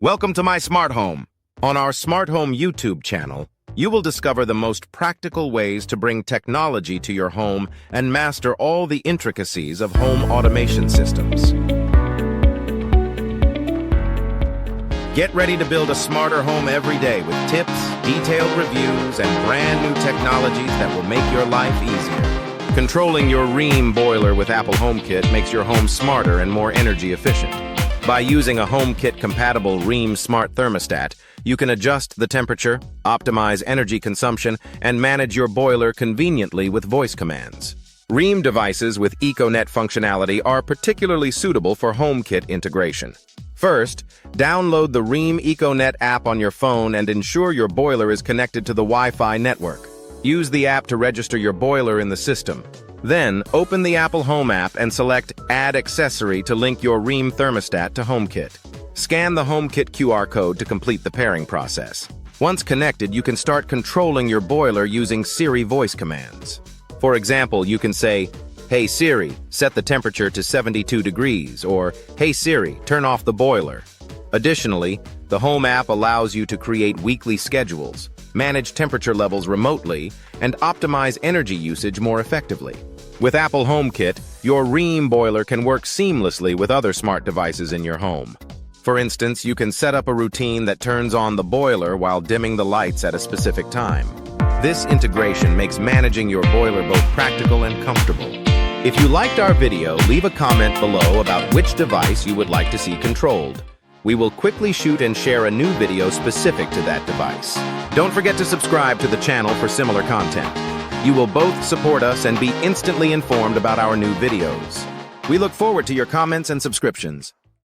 Welcome to my smart home. On our Smart Home YouTube channel, you will discover the most practical ways to bring technology to your home and master all the intricacies of home automation systems. Get ready to build a smarter home every day with tips, detailed reviews, and brand new technologies that will make your life easier. Controlling your Rheem boiler with Apple HomeKit makes your home smarter and more energy efficient. By using a HomeKit-compatible Rheem smart thermostat, you can adjust the temperature, optimize energy consumption, and manage your boiler conveniently with voice commands. Rheem devices with EcoNet functionality are particularly suitable for HomeKit integration. First, download the Rheem EcoNet app on your phone and ensure your boiler is connected to the Wi-Fi network. Use the app to register your boiler in the system. Then, open the Apple Home app and select Add Accessory to link your Rheem thermostat to HomeKit. Scan the HomeKit QR code to complete the pairing process. Once connected, you can start controlling your boiler using Siri voice commands. For example, you can say, "Hey Siri, set the temperature to 72 degrees," or "Hey Siri, turn off the boiler." Additionally, the Home app allows you to create weekly schedules, manage temperature levels remotely, and optimize energy usage more effectively. With Apple HomeKit, your Rheem boiler can work seamlessly with other smart devices in your home. For instance, you can set up a routine that turns on the boiler while dimming the lights at a specific time. This integration makes managing your boiler both practical and comfortable. If you liked our video, leave a comment below about which device you would like to see controlled. We will quickly shoot and share a new video specific to that device. Don't forget to subscribe to the channel for similar content. You will both support us and be instantly informed about our new videos. We look forward to your comments and subscriptions.